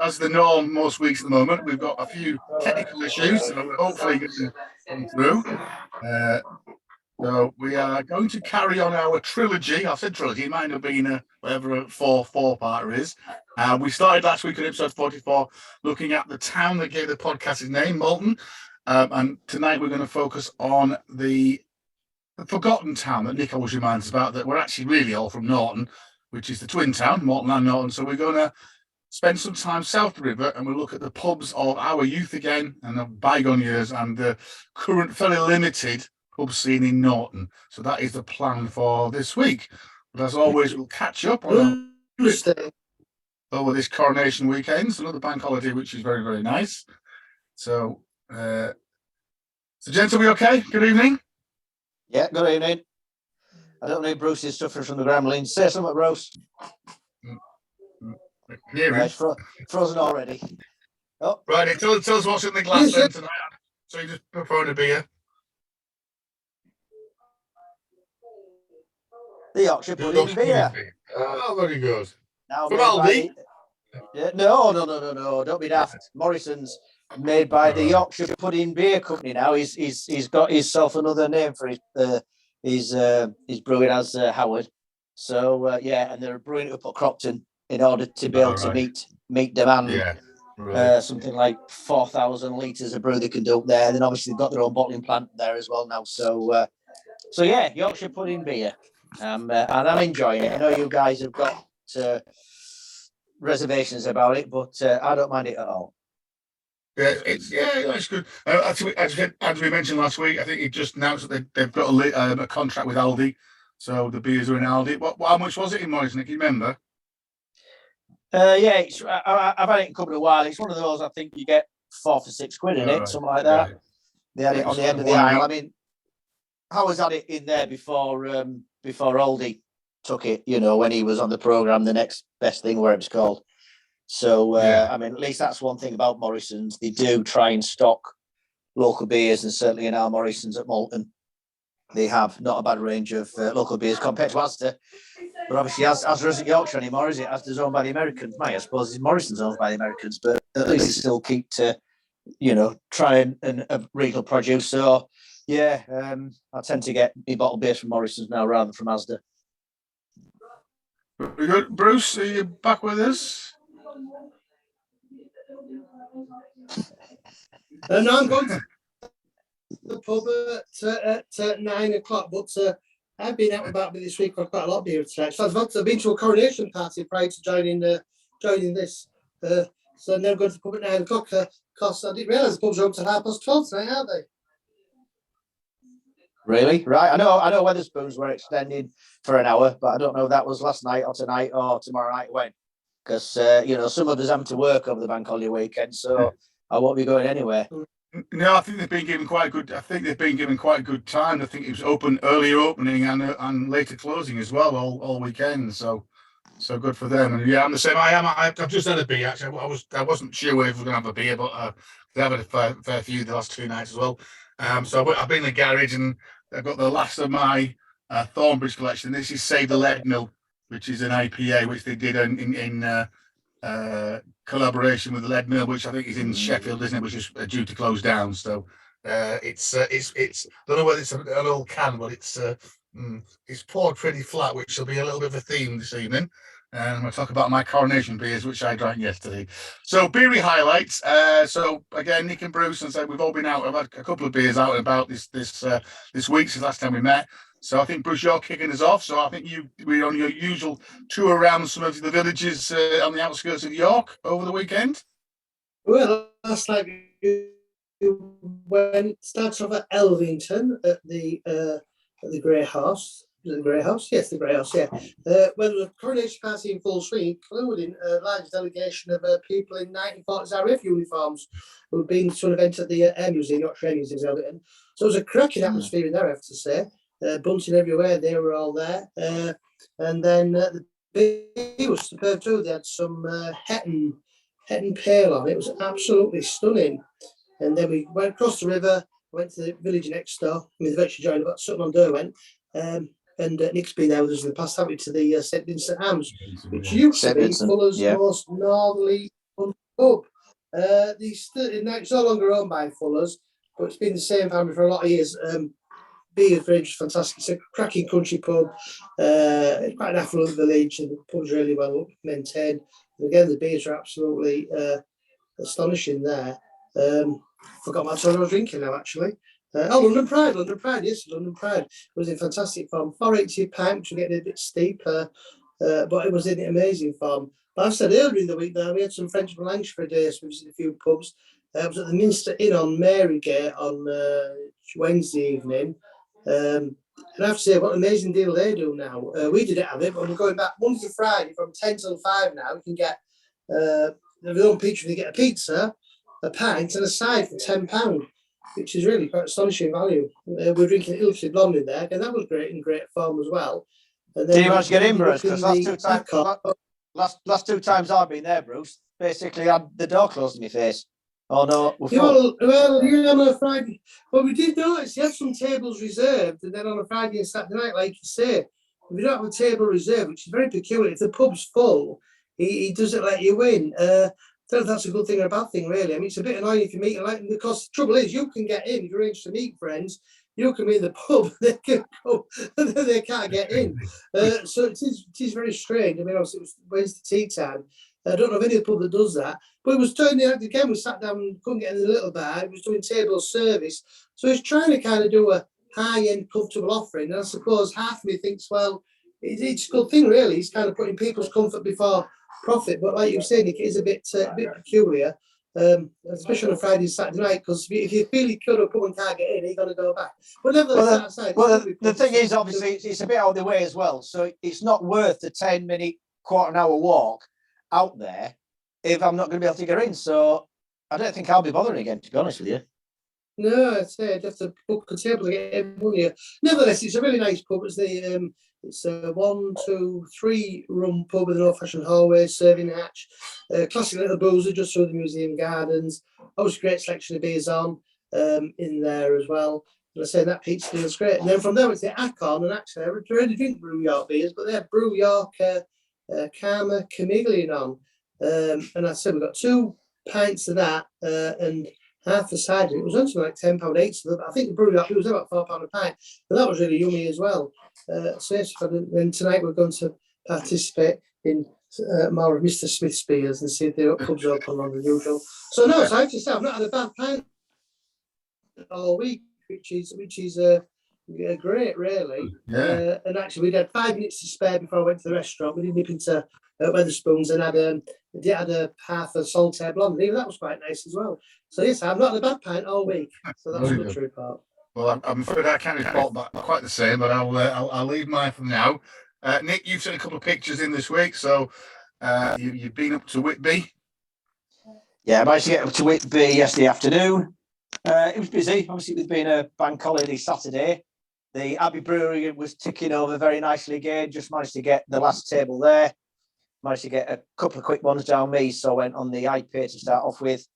as the norm most weeks at the moment, we've got a few technical issues, so we're hopefully going to come through. So we are going to carry on our trilogy. I said trilogy, it might have been whatever a four-parter is. We started last week in episode 44 looking at the town that gave the podcast its name, Norton. And tonight we're going to focus on the forgotten town that Nick always reminds us about, that we're actually really all from Norton, which is the twin town, Morton and Norton. So we're going to spend some time south of the river and we'll look at the pubs of our youth again and the bygone years and the current fairly limited pub scene in Norton. So that is the plan for this week. But as always, we'll catch up on over this Coronation weekend. It's another bank holiday, which is very, very nice. So, gents, are we okay? Good evening. Yeah, good evening. I don't know if Bruce is suffering from the gremlins. Say something, Bruce. It's frozen already. Oh. Right, tell us what's in the glass then tonight. So you just prefer a beer? The Yorkshire pudding beer. Oh, very good. Now from Aldi? No, don't be daft. Morrison's made by the Yorkshire Pudding Beer Company now. He's got himself another name for his brewing as Howard. So and they're brewing it up at Cropton in order to be able to meet demand. Yeah. Right. Something like 4,000 litres of brew they can do up there. Then obviously they've got their own bottling plant there as well now. So Yorkshire Pudding Beer. And I'm enjoying it. I know you guys have got reservations about it, but I don't mind it at all. Yeah, it's good. As we mentioned last week, I think it just announced that they've got a contract with Aldi, so the beers are in Aldi. How much was it in Morrison? Can you remember? I've had it a couple of while. It's one of those I think you get £4 for £6 in it, something like that. Right. They had it on the end of the aisle. I mean, Howard's had it in there before Aldi took it. You know, when he was on the programme, the next best thing, where it was called. So, I mean, at least that's one thing about Morrison's. They do try and stock local beers, and certainly in our Morrison's at Malton, they have not a bad range of local beers compared to Asda. But obviously, Asda isn't Yorkshire anymore, is it? Asda's owned by the Americans. I suppose Morrison's owned by the Americans, but at least they still keep to, try and regional produce. So, I tend to get my bottled beers from Morrison's now rather than from Asda. Very good. Bruce, are you back with us? No, I'm going to the pub at 9 o'clock, but I've been out and about with this week for quite a lot of beer tonight. So I've been to a coronation party prior to joining this. So now I'm going to the pub at 9 o'clock because I didn't realise the pubs are open till 12:30 tonight, aren't they? Really? Right. I know Wetherspoons were extended for an hour, but I don't know if that was last night or tonight or tomorrow night when. Because, some of us have to work over the bank holiday weekend, so I won't be going anywhere. No, I think they've been given quite a good time. I think it was earlier opening and later closing as well all weekend. So good for them. And I'm the same. I've just had a beer actually. I wasn't sure if we were going to have a beer, but I've had a fair few the last 2 nights as well. So I've been in the garage and I've got the last of my Thornbridge collection. This is Save the Lead Mill, which is an IPA which they did in collaboration with the Lead Mill, which I think is in Sheffield, isn't it? Which is due to close down. So it's I don't know whether it's an old can, but it's poured pretty flat, which will be a little bit of a theme this evening. And we'll talk about my Coronation beers, which I drank yesterday. So beery highlights. So again, Nick and Bruce, and so we've all been out. I've had a couple of beers out and about this week since last time we met. So I think, Bruce, you're kicking us off. So I think we're on your usual tour around some of the villages on the outskirts of York over the weekend. Well, last night we started off at Elvington at the Grey House. Is it the Grey House? Yes, the Grey House, yeah. Where there was a coronation party in full swing, including a large delegation of people in 1940s RAF uniforms who had been to an event at the Air Museum, Yorkshire Air Museum. So it was a cracking atmosphere in there, I have to say. Bunting everywhere, they were all there. And then the beer was superb too. They had some Hetton Pale on. It was absolutely stunning. And then we went across the river, went to the village next door. I mean, they've actually joined about Sutton on Derwent. Nick's been there with us in the past, haven't we, to the St Vincent Arms, which used to be Fuller's most northerly pub. It's no longer owned by Fuller's, but it's been the same family for a lot of years. Beer Bridge, fantastic. It's a cracking country pub. It's quite an affluent village, and the pub's really well maintained. And again, the beers are absolutely astonishing there. Forgot what I was drinking now, actually. London Pride, yes, London Pride. It was in fantastic form. 480 pint, which was getting a bit steep, but it was in amazing form. But I've said earlier in the week that we had some friends from Lancashire for a day, so we visited a few pubs. I was at the Minster Inn on Marygate on Wednesday evening. And I have to say, what an amazing deal they do now. We didn't have it, but we're going back Monday to Friday from 10 till 5 now. You can get their own pizza. You get a pizza, a pint, and a side for £10, which is really quite astonishing value. We're drinking Ilkley Blonde in there, and that was great in great form as well. And then did you manage to get in, Bruce? Because last two times I've been there, Bruce, basically I had the door closed in my face. Oh no, we're full. Well, yeah, on a Friday. Well, we did notice you have some tables reserved, and then on a Friday and Saturday night, like you say, if you don't have a table reserved, which is very peculiar, if the pub's full, he doesn't let you in. I don't know if that's a good thing or a bad thing, really. I mean, it's a bit annoying if you meet, because the trouble is, you can get in, if you arrange to meet friends, you can be in the pub, they can go, and then they can't get in. So it is very strange. I mean, obviously, it was Wednesday tea time. I don't know of any pub that does that. But it was turning out again, we sat down and couldn't get in the little bar. It was doing table service. So he's trying to kind of do a high-end, comfortable offering. And I suppose half of me thinks, well, it's a good thing, really. He's kind of putting people's comfort before profit. But like you were saying, Nick, it is a bit peculiar, especially on a Friday and Saturday night, because if you feel you could have put and can't get in, you're going to go back. But nevertheless, the thing is, obviously, it's a bit out of the way as well. So it's not worth the 10-minute, quarter-hour walk out there if I'm not going to be able to get in. So I don't think I'll be bothering again, to be honest with you. No, I'd say I'd have to book a table to get in, wouldn't you? Nevertheless, it's a really nice pub. It's a 1, 2, 3 room pub with an old-fashioned hallway, serving hatch, classic little boozer just through the museum gardens. Always great selection of beers on in there as well. And I say that pizza deal's great. And then from there it's the Acon, and actually I already drink Brew York beers, but they have Brew York Karma Chameleon on. And I said we've got 2 pints of that and half a cider. It was only like £10.80, but I think the Brew York, it was about £4 a pint. And that was really yummy as well. So yes, then tonight we're going to participate in more of Mr. Smith's beers and see if the pubs open on the usual. So no, so I have to say I've not had a bad pint all week, which is great, really. Yeah. And actually, we had 5 minutes to spare before I went to the restaurant. We did nip into Wetherspoons and had a half a saltaire blonde. Even that was quite nice as well. So yes, I've not had a bad pint all week. So that's good to report. Well, I'm afraid I can't report back quite the same, but I'll leave mine for now. Nick, you've sent a couple of pictures in this week, so you've been up to Whitby. Yeah, I managed to get up to Whitby yesterday afternoon. It was busy. Obviously, with being a bank holiday Saturday, the Abbey Brewery was ticking over very nicely again. Just managed to get the last table there. Managed to get a couple of quick ones down me, so I went on the IPA to start off with.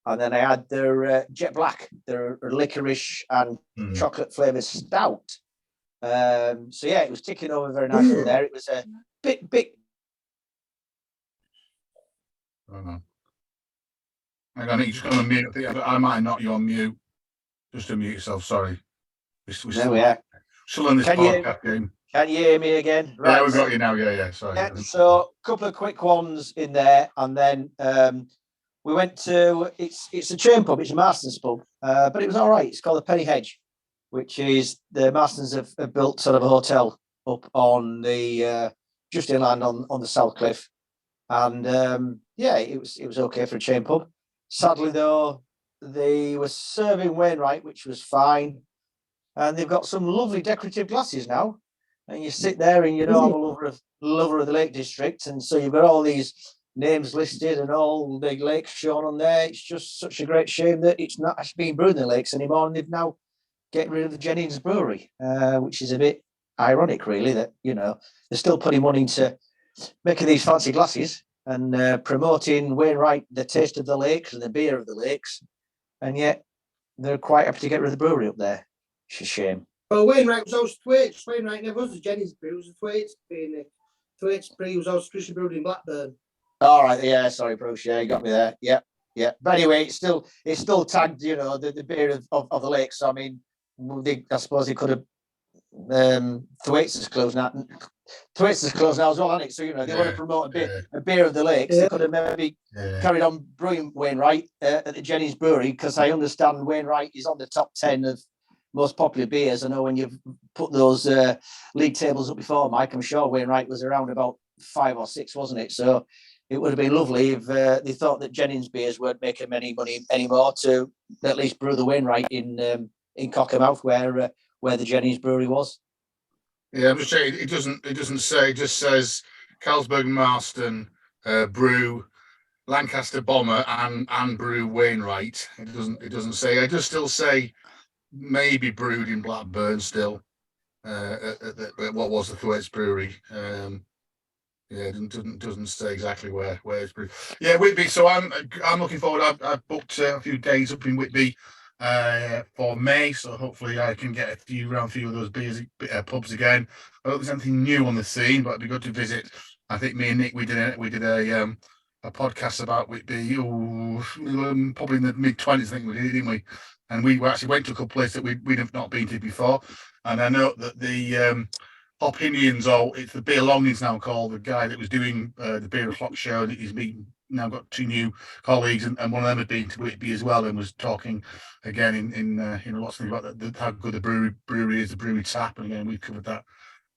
And then I had their Jet Black, their licorice and chocolate flavoured stout. So yeah, it was ticking over very nicely there. It was a bit. Oh, no. Hang on, you're just going to mute. I might not. You're on mute. Just to mute yourself. Sorry. There we are. Still on this podcast game. Can you hear me again? Right. Yeah, we've got you now. Yeah. Sorry. Yeah, so a couple of quick ones in there, and then we went to it's a chain pub. It's a Marston's pub, but it was all right. It's called the Penny Hedge, which is the Marston's have built sort of a hotel up on the just inland on the South Cliff, and yeah, it was okay for a chain pub. Sadly though, they were serving Wainwright, which was fine, and they've got some lovely decorative glasses now. And you sit there and I'm a lover of the Lake District, and so you've got all these names listed and all the lakes shown on there. It's just such a great shame that it's not actually being brewed in the lakes anymore, and they've now getting rid of the Jennings Brewery, which is a bit ironic, really, that they're still putting money into making these fancy glasses and promoting Wainwright, the taste of the lakes and the beer of the lakes, and yet they're quite happy to get rid of the brewery up there. It's a shame. Well, Wainwright was always Thwaites. Wainwright never was the Jennings brew. It was the Thwaites beer, Nick. Thwaites brew was always traditionally brewed in Blackburn. All right, yeah, sorry, Bruce. Yeah, you got me there. Yeah, yeah. But anyway, it's still tagged, you know, the beer of the lakes. So, I mean, I suppose they could have. Thwaites is closed now. Thwaites is closed now as well, isn't it? So, you know, they want to promote a beer of the lakes. They could have maybe carried on brewing Wainwright at the Jennings Brewery, because I understand Wainwright is on the top 10 of most popular beers. I know when you've put those league tables up before, Mike, I'm sure Wainwright was around about 5 or 6, wasn't it? So it would have been lovely if they thought that Jennings beers weren't making any money anymore to at least brew the Wainwright in Cockermouth, where the Jennings Brewery was. Yeah, I'm just saying it doesn't say. It just says Carlsberg Marston brew Lancaster Bomber and brew Wainwright. It doesn't say. I just still say maybe brewed in Blackburn still. At what was the Thwaites Brewery? Yeah, it doesn't say exactly where it's brewed. Yeah, Whitby. So I'm looking forward. I've booked a few days up in Whitby for May, so hopefully I can get a few of those beers pubs again. I don't think there's anything new on the scene, but it'd be good to visit. I think me and Nick we did a podcast about Whitby. Probably in the mid-20s, I think we did, didn't we? And we actually went to a couple places that we'd have not been to before. And I know that the Opinions, or it's the Beer Longings now called, the guy that was doing the Beer O'Clock show, and he's now got 2 new colleagues, and one of them had been to Whitby as well, and was talking again in lots of things about how good the brewery is, the brewery tap, and again we covered that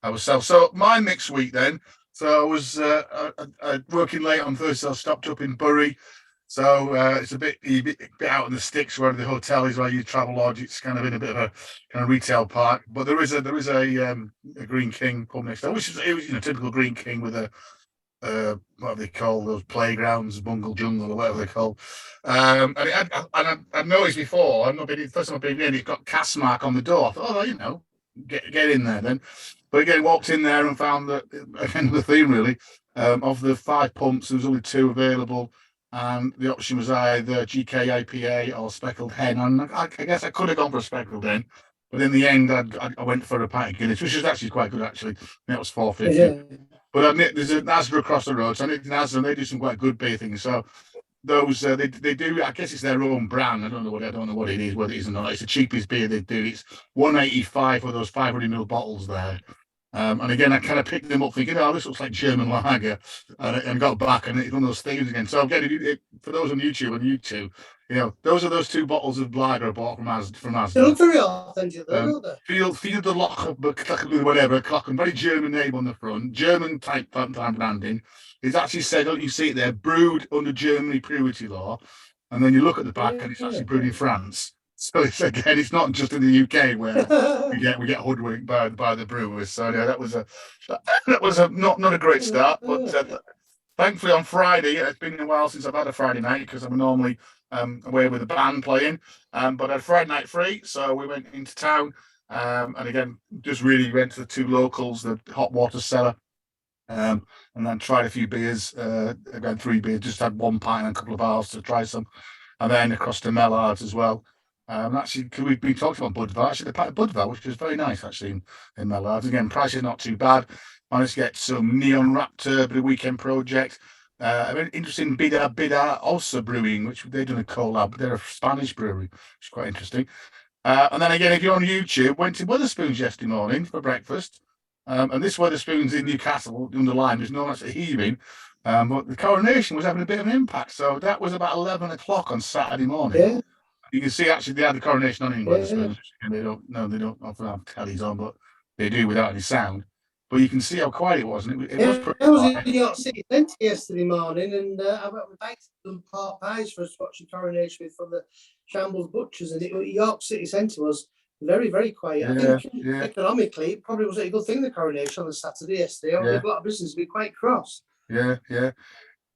ourselves. So my mixed week then. So I was working late on Thursday. So I stopped up in Bury. So it's a bit out in the sticks where the hotel is, where you travel lodge. It's kind of in a bit of a kind of retail park, but there is a Green King pub next door, which is typical Green King with a what do they call those playgrounds, bungle jungle or whatever they're called. And I'd noticed before. I've not been first time I've been in. It's got cast mark on the door. I thought, get in there then. But again, walked in there and found that again the theme really of the 5 pumps, there was only 2 available. And the option was either GK IPA or Speckled Hen. And I guess I could have gone for a Speckled Hen, but in the end, I went for a pint of Guinness, which is actually quite good. Actually, that was $4.50. Yeah. But there's a Nasda across the road, so I nicked Nasda, and they do some quite good beer things. So those they do. I guess it's their own brand. I don't know what it is, whether it is or not. It's the cheapest beer they do. It's $1.85 for those 500ml bottles there. And again, I kind of picked them up thinking, this looks like German lager, and got back, and it's one of those things again. So again, for those on YouTube, those are those 2 bottles of lager I bought from Asda. They look very authentic, don't they? Field the Loch, whatever, clock, and very German name on the front, German type branding. It's actually said, don't you see it there, brewed under Germany purity law, and then you look at the back, and it's actually brewed in France. So it's not just in the UK where we get hoodwinked by the brewers. So yeah, that was not a great start, but thankfully on Friday, it's been a while since I've had a Friday night because I'm normally away with a band playing, but I had Friday night free, so we went into town, and again just really went to the 2 locals, the Hot Water Cellar, and then tried a few beers. Again 3 beers, just had 1 pint and a couple of bars to try some, and then across to Mellards as well. Actually, we've been talking about Budvar. Actually, the pack of Budvar, which is very nice, actually, in Mellards. Again, price is not too bad. Managed to get some Neon Raptor, the weekend project. A very interesting Bidar also brewing, which they've done a collab. They're a Spanish brewery, which is quite interesting. And then again, if you're on YouTube, went to Wetherspoons yesterday morning for breakfast. And this Wetherspoons in Newcastle, under Lyme, there's no much heaving. But the Coronation was having a bit of an impact. So that was about 11 o'clock on Saturday morning. Yeah. You can see actually they had the Coronation on in Wetherspoons, and they don't often have tellies on, but they do without any sound. But you can see how quiet it was, and it was pretty I was quiet. in York City Centre yesterday morning, and I went with back to some pork pies for us watching Coronation with from the Shambles Butchers, and York City Centre was very, very quiet. I think economically, it probably wasn't a good thing, the Coronation on the Saturday yesterday. A lot of business would be quite cross. Yeah.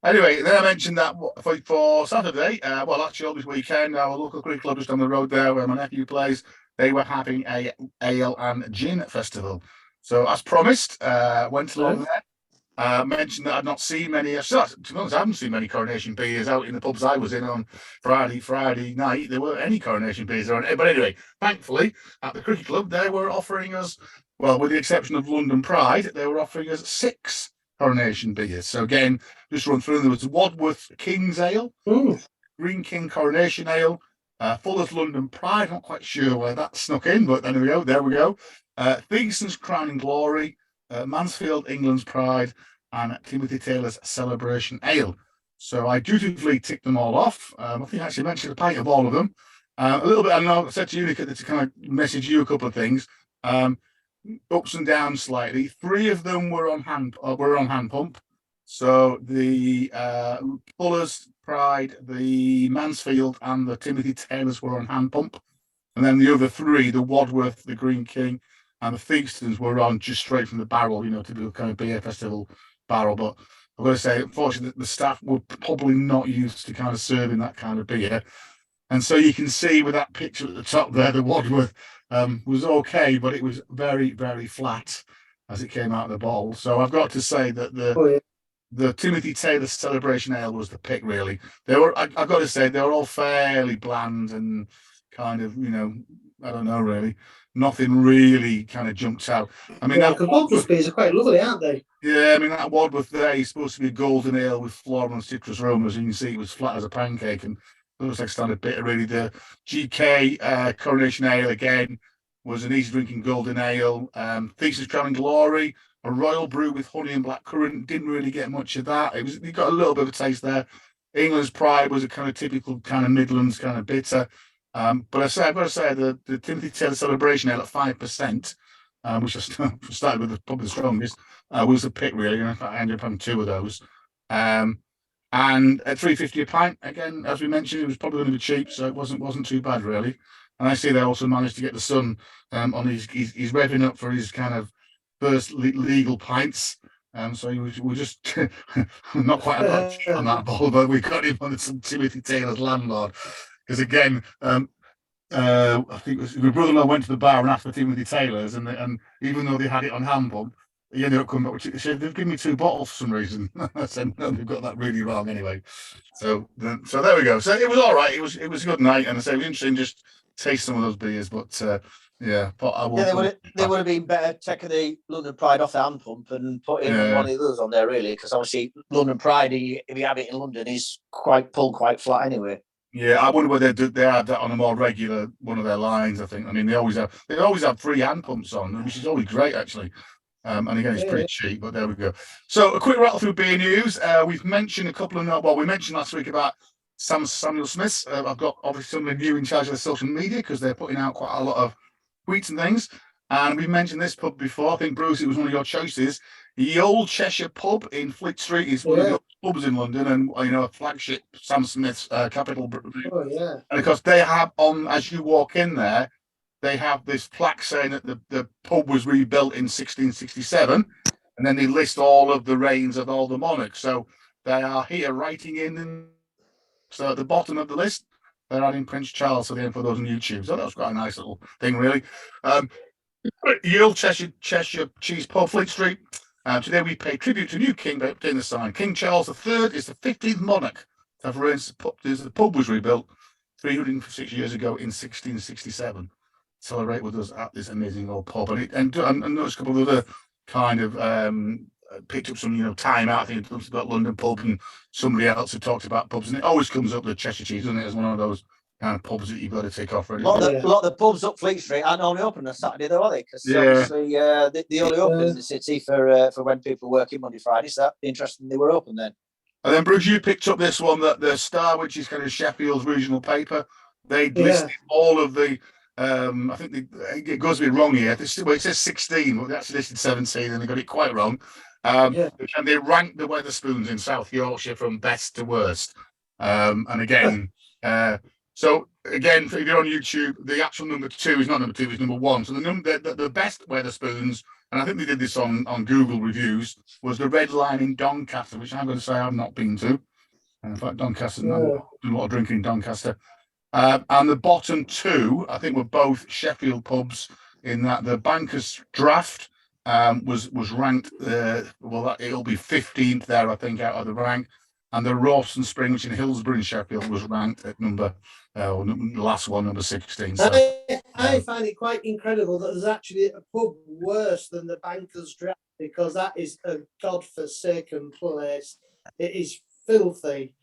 Anyway, then I mentioned that for Saturday, actually all this weekend, our local cricket club just down the road there where my nephew plays, they were having a ale and gin festival. So as promised, went along there. Mentioned that I'd not seen many. To be honest, I haven't seen many Coronation Beers out in the pubs I was in on Friday night. There weren't any Coronation Beers on it. But anyway, thankfully, at the cricket club, they were offering us, well, with the exception of London Pride, they were offering us 6 Coronation Beers. So again, just run through. There was Wadworth King's Ale, Green King Coronation Ale, Fuller's London Pride. Not quite sure where that snuck in, but there we go. There we go. Theakston's Crown and Glory, Mansfield England's Pride, and Timothy Taylor's Celebration Ale. So I dutifully ticked them all off. I think I actually mentioned a pint of all of them. A little bit, I know I said to you, Nick, to kind of message you a couple of things. Ups and downs slightly. 3 of them were on hand pump. So the Fuller's Pride, the Mansfield, and the Timothy Taylors were on hand pump. And then the other 3, the Wadworth, the Green King, and the Theakstons were on just straight from the barrel, typical kind of beer festival barrel. But I've got to say, unfortunately, the staff were probably not used to kind of serving that kind of beer. And so you can see with that picture at the top there, the Wadworth was okay, but it was very, very flat as it came out of the bottle. So I've got to say that the Timothy Taylor Celebration Ale was the pick, really. I've got to say, they were all fairly bland and kind of, I don't know, really. Nothing really kind of jumps out. I mean, because Wadworth beers are quite lovely, aren't they? Yeah, I mean, that Wadworth there is supposed to be a golden ale with floral and citrus aromas, and you can see it was flat as a pancake, and it looks like standard bitter, really. The GK Coronation Ale, again, was an easy drinking golden ale. Theakston's Crown and Glory, a royal brew with honey and blackcurrant. Didn't really get much of that. You got a little bit of a taste there. England's Pride was a kind of typical kind of Midlands kind of bitter. But I've got to say the Timothy Taylor Celebration Ale at 5%, which I started with probably the strongest, was the pick, really. And I ended up having 2 of those. And at $3.50 a pint, again, as we mentioned, it was probably going to be cheap, so it wasn't too bad, really. And I see they also managed to get the son on he's revving up for his kind of first legal pints. So we're just not quite on that ball, but we got him on some Timothy Taylor's Landlord. Because again, I think it was my brother-in-law went to the bar and asked for Timothy Taylor's, and even though they had it on hand pump, he ended up coming back. He said, "They've given me 2 bottles for some reason." I said, "No, they've got that really wrong anyway." So there we go. So it was all right. It was a good night, and I say it was interesting just taste some of those beers. But yeah, but I won't. They would have been better taking the London Pride off the hand pump and putting one of the others on there, really, because obviously London Pride, if you have it in London, is quite flat anyway. Yeah, I wonder whether they have that on a more regular one of their lines. I think. I mean, they always have 3 hand pumps on, which is always great, actually. And again, it's pretty cheap, but there we go. So a quick rattle through beer news. We've mentioned a couple of, we mentioned last week about Samuel Smith's. I've got obviously somebody new in charge of the social media because they're putting out quite a lot of tweets and things. And we mentioned this pub before. I think, Bruce, it was one of your choices. The Old Cheshire Pub in Fleet Street is one of the pubs in London, and a flagship Sam Smith's capital. Oh yeah. And of course, they have as you walk in there, they have this plaque saying that the pub was rebuilt in 1667, and then they list all of the reigns of all the monarchs. So they are here writing in. So at the bottom of the list, they're adding Prince Charles for those on YouTube. So that was quite a nice little thing, really. The Old Cheshire Cheese Pub, Fleet Street. Today we pay tribute to new king by updating the sign. King Charles III is the 15th monarch to have arranged the pub was rebuilt 306 years ago in 1667. Celebrate with us at this amazing old pub. And noticed a couple of other kind of picked up some, time out. I think it's about London pub and somebody else who talked about pubs. And it always comes up the Cheshire Cheese, doesn't it, as one of those kind of pubs that you've got to take off. A lot of the pubs up Fleet Street aren't only open on Saturday, though, are they? Because obviously they only open in the city for when people work in Monday, Friday. So that'd be interesting they were open then. And then, Bruce, you picked up this one, that the Star, which is kind of Sheffield's regional paper. They listed all of the. I think it goes a bit wrong here. It says 16, but they actually listed 17, and they got it quite wrong. And they ranked the Wetherspoons in South Yorkshire from best to worst. And again, so again, if you're on YouTube, the actual number 2 is not number 2, it's number 1. So the best Wetherspoons, and I think they did this on Google reviews, was the Red Line in Doncaster, which I'm going to say I've not been to. In fact, Doncaster, I'm doing a lot of drinking in Doncaster. And the bottom 2, I think, were both Sheffield pubs, in that the Banker's Draft was ranked. It'll be 15th there, I think, out of the rank. And the Rawson Spring, which in Hillsborough in Sheffield, was ranked at number last one, number 16. So I find it quite incredible that there's actually a pub worse than the Bankers Draft, because that is a godforsaken place. It is filthy.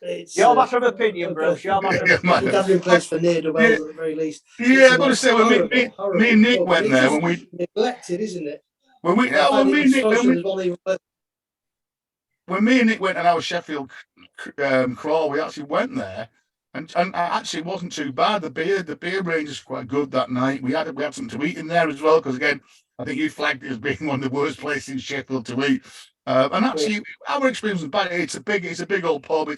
It's your matter of opinion, Bruce. Your matter of opinion. Gathering place for near Wells at the very least. Yeah, I've got to say, when me and Nick went there, when we neglected, isn't it? When me and Nick went on our Sheffield crawl, we actually went there, and actually it wasn't too bad. The beer range is quite good that night. We had something to eat in there as well, because again, I think you flagged it as being one of the worst places in Sheffield to eat. And actually, our experience was bad. It's a big old pub.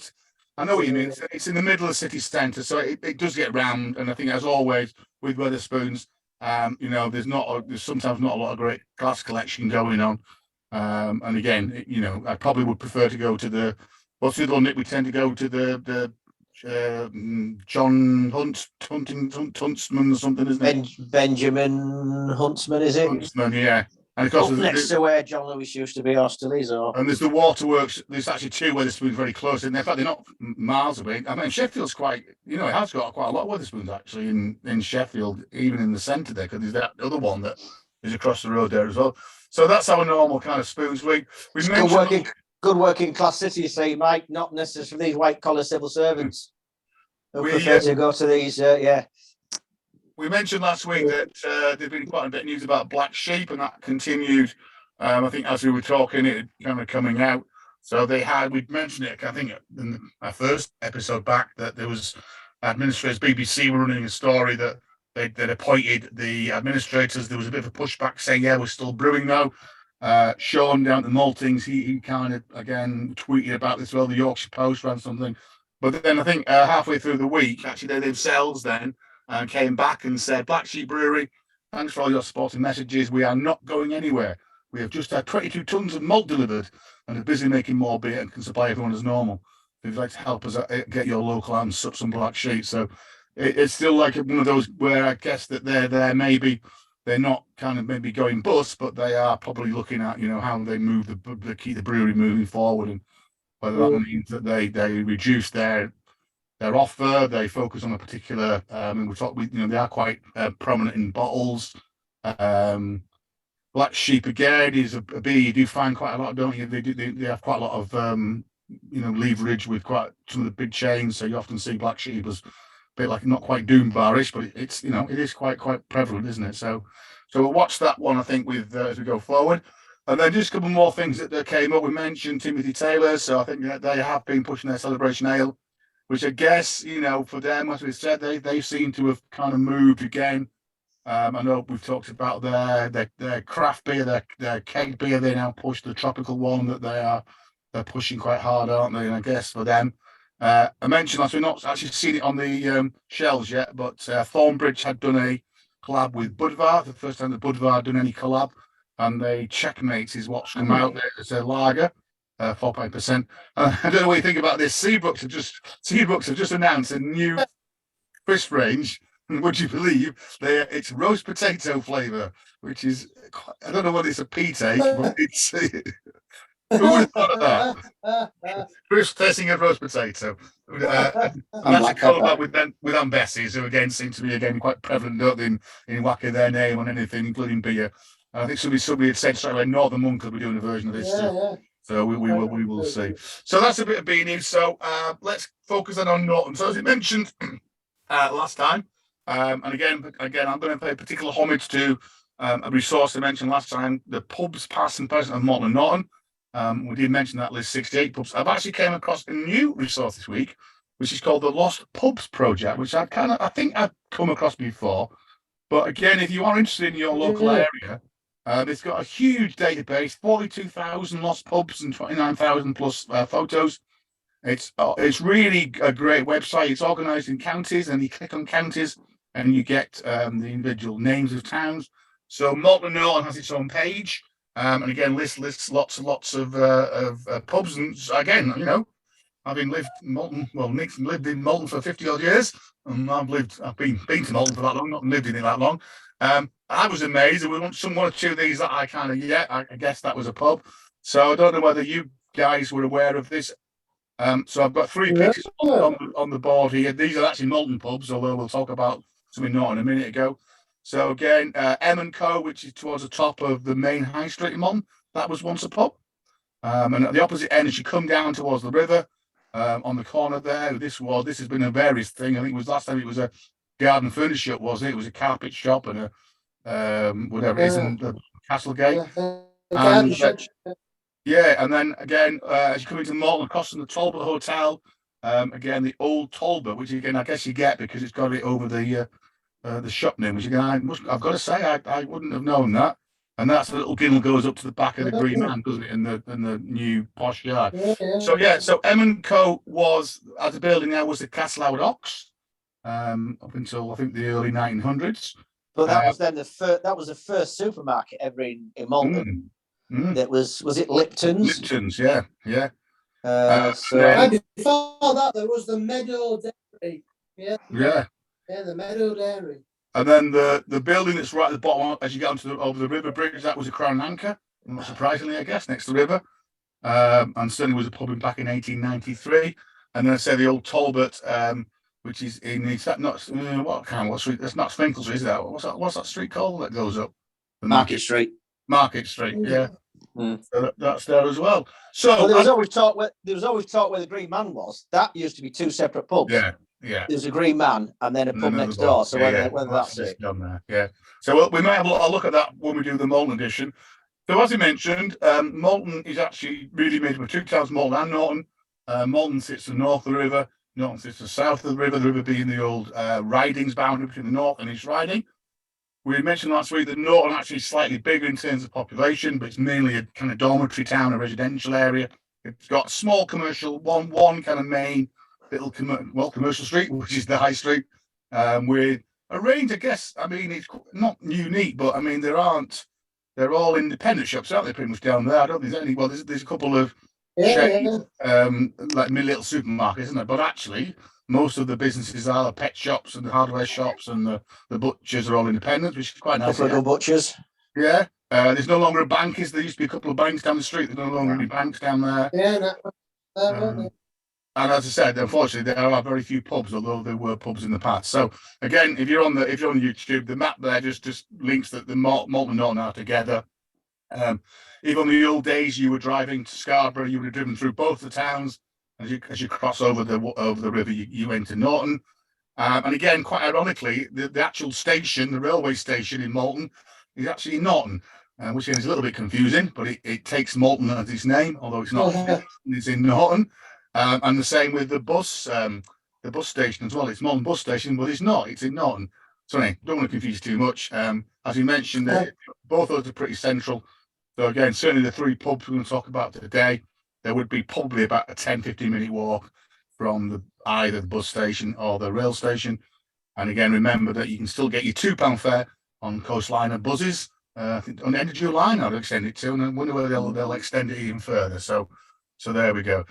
I know what you mean. It's in the middle of the city centre, so it does get round. And I think, as always with Wetherspoons, there's sometimes not a lot of great glass collection going on. And again, I probably would prefer to go to what's the other one, Nick? We tend to go to the John Huntsman or something, isn't it? Benjamin Huntsman, is it? Huntsman, yeah. And of course, next to where John Lewis used to be, or still is. And there's the Waterworks. There's actually two Wetherspoons very close, and in fact, they're not miles away. I mean, Sheffield's quite, it has got quite a lot of Wetherspoons actually in Sheffield, even in the centre there, because there's that other one that is across the road there as well. So that's our normal kind of spoons week. Good working class city, so you might not necessarily these white collar civil servants who prefer to go to these. We mentioned last week that there'd been quite a bit of news about black sheep, and that continued. I think as we were talking, it kind of coming out. So we'd mentioned it, I think, in our first episode back, that there was administrators, BBC were running a story that they'd appointed the administrators. There was a bit of a pushback saying, yeah, we're still brewing now. Sean down at the Maltings, he kind of, again, tweeted about this. Well, the Yorkshire Post ran something. But then I think halfway through the week, actually, they themselves then came back and said, Black Sheep Brewery, thanks for all your supporting messages. We are not going anywhere. We have just had 22 tons of malt delivered and are busy making more beer and can supply everyone as normal. If you'd like to help us get your local and some Black Sheep. So it's still like one of those where I guess that they're not kind of maybe going bust, but they are probably looking at, how they move keep the brewery moving forward, and whether that means that they reduce their offer, they focus on a particular. They are quite prominent in bottles. Black Sheep again is a beer you do find quite a lot, don't you? They have quite a lot of leverage with quite some of the big chains. So you often see Black Sheep as a bit like not quite Doom Bar-ish, but it is quite prevalent, isn't it? So we'll watch that one, I think, with as we go forward. And then just a couple more things that came up. We mentioned Timothy Taylor, so I think that they have been pushing their Celebration Ale, which I guess, for them, as we said, they seem to have kind of moved again. I know we've talked about their craft beer, their keg beer. They now push the tropical one that they're pushing quite hard, aren't they? And I guess for them, I mentioned last week, not actually seen it on the shelves yet, but Thornbridge had done a collab with Budvar, the first time that Budvar had done any collab, and they Checkmate is what's come out there. It's a lager. 4.5%. I don't know what you think about this. Seabrooks have just announced a new crisp range. Would you believe it's roast potato flavour, which is, I don't know whether it's a pea take, but it's who would have thought of that? Crisp tasting of roast potato. And that's a collab with Aunt Bessie's, who again seem to be quite prevalent, don't they, in whacking their name on anything, including beer. And I think somebody had said straight away Northern Monk will be doing a version of this too. So we will see. So that's a bit of beer news. So let's focus on Norton. So as it mentioned last time, and again, I'm going to pay particular homage to a resource I mentioned last time, the pubs past and present of Morton and Norton. We did mention that list, 68 pubs. I've actually came across a new resource this week, which is called the Lost Pubs Project, which I think I've come across before. But again, if you are interested in your local area, it's got a huge database, 42,000 lost pubs and 29,000 plus photos. It's really a great website. It's organised in counties, and you click on counties and you get the individual names of towns. So Morton Norton has its own page, and again lists lots and lots of pubs. And again, having lived in Malton. Well, Nick's lived in Malton for 50 odd years, and I've been to Malton for that long, not lived in it that long. I was amazed. We want one or two of these that I kind of I guess that was a pub. So I don't know whether you guys were aware of this. So I've got three pictures on the board here. These are actually Malton pubs, although we'll talk about something not in a minute ago. So again, M & Co, which is towards the top of the main high street in Malton, that was once a pub. And at the opposite end, as you come down towards the river, on the corner there, this has been a various thing. I think it was last time it was a garden furniture shop, was it? It was a carpet shop and a whatever it is in the Castlegate. And then again, as you come into Malton, across from the Talbot Hotel, again the old Talbot, which again I guess you get because it's got it over the shop name. Which again, I've got to say I wouldn't have known that. And that's the little ginnel goes up to the back of the Green Man, doesn't it? In the new posh yard. So M & Co was as a building now was the Castle Howard Ox, up until I think the early 1900s. But that was then the first supermarket ever in Malton. That was it Lipton's? Lipton's, yeah. And before that, there was the Meadow Dairy. Yeah, the Meadow Dairy. And then the building that's right at the bottom, as you get onto over the river bridge, that was a Crown Anchor, not surprisingly, I guess, next to the river. And certainly was a pub back in 1893. And then I say the old Talbot, which is is that not what street? That's not Sprinkle Street, is that? What's that street called that goes up? The Market Street. Market Street, yeah. So that's there as well. So there was always talk where the Green Man was. That used to be two separate pubs. Yeah. There's a Green Man and then a pub next door. So whether that's it. Done there. Yeah. So we might have a look at that when we do the Malton edition. So as I mentioned, Malton is actually really made up of two towns, Malton and Norton. Malton sits to the north of the river. Norton sits to the south of the river being the old ridings boundary between the north and east riding. We mentioned last week that Norton actually is slightly bigger in terms of population, but it's mainly a kind of dormitory town, a residential area. It's got small commercial, one kind of main little commercial street, which is the high street, with a range, I guess. I mean, it's not unique, but I mean, they're all independent shops, aren't they? Pretty much down there. I don't think there's any. Well, there's a couple of like little supermarkets, isn't there? But actually, most of the businesses are the pet shops and the hardware shops and the butchers are all independent, which is quite nice. Couple of butchers. Yeah. There's no longer a bank. There used to be a couple of banks down the street. There's no longer any banks down there. And as I said, unfortunately, there are very few pubs, although there were pubs in the past. So again, if you're on YouTube, the map there just links that the Malton and Norton are together. Even in the old days, you were driving to Scarborough, you would have driven through both the towns. As you cross over the river, you enter Norton. And again, quite ironically, the actual station, the railway station in Malton, is actually in Norton, which is a little bit confusing, but it takes Malton as its name, although it's not. It's in Norton. And the same with the bus station as well. It's Malton bus station, but it's not. It's in Norton. So anyway, don't want to confuse too much. As we mentioned, both of those are pretty central. So again, certainly the three pubs we're going to talk about today, there would be probably about a 10-15 minute walk from either the bus station or the rail station. And again, remember that you can still get your £2 fare on Coastliner buses. I think on the end of July now they'll extend it to, and I wonder whether they'll extend it even further. So there we go.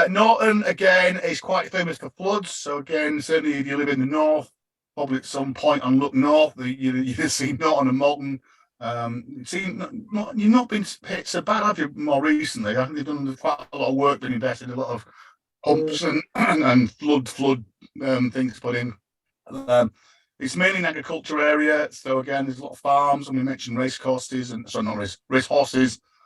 Norton, again, is quite famous for floods. So again, certainly if you live in the north, probably at some point on Look North, you see Norton and Malton. You've not been hit so bad, have you, more recently? I think they've done quite a lot of work, been invested in a lot of pumps and flood things put in. It's mainly an agriculture area. So again, there's a lot of farms, and we mentioned race horses, a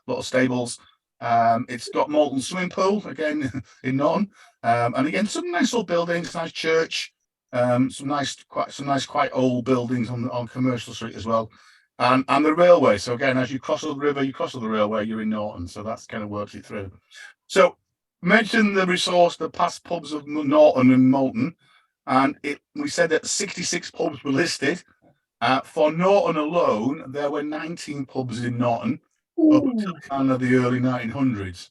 lot of stables. It's got Malton swimming pool again in Norton, and again some nice old buildings, nice church, some nice quite old buildings on Commercial Street as well, and the railway. So again, as you cross the river, you cross the railway, you're in Norton. So that's kind of works it through. So mention the resource, the past pubs of Norton and Malton, and we said that 66 pubs were listed. For Norton alone, there were 19 pubs in Norton up until kind of the early 1900s.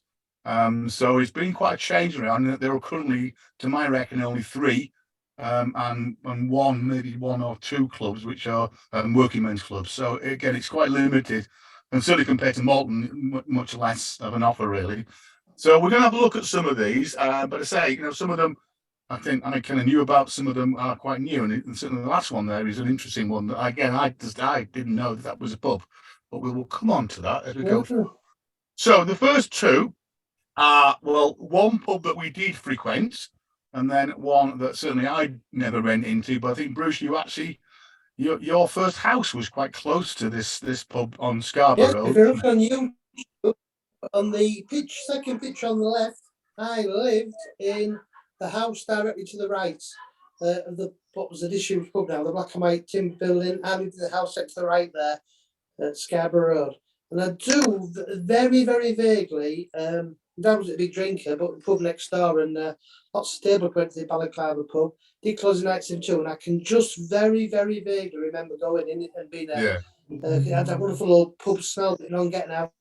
So it's been quite a change around. There are currently, to my reckon, only 3, and maybe one or 2 clubs, which are working men's clubs. So again, it's quite limited, and certainly compared to Malton, much less of an offer, really. So we're going to have a look at some of these, but I say, some of them I think I kind of knew about. Some of them are quite new, and certainly the last one there is an interesting one. That again, I didn't know that was a pub, but we will come on to that as we go through. So the first two are, well, one pub that we did frequent, and then one that certainly I never went into. But I think, Bruce, you actually your first house was quite close to this pub on Scarborough Road. If you look on YouTube, on the second picture on the left, I lived in the house directly to the right of what was the disused pub now, the black and white tin building. I lived in the house next to the right there at Scarborough Road. And I do very, very vaguely, Dad was a big drinker, but the pub next door and lots of table went to the Balaclava pub, did closing nights in two, and I can just very, very vaguely remember going in and being there. It had that wonderful old pub smell on getting out.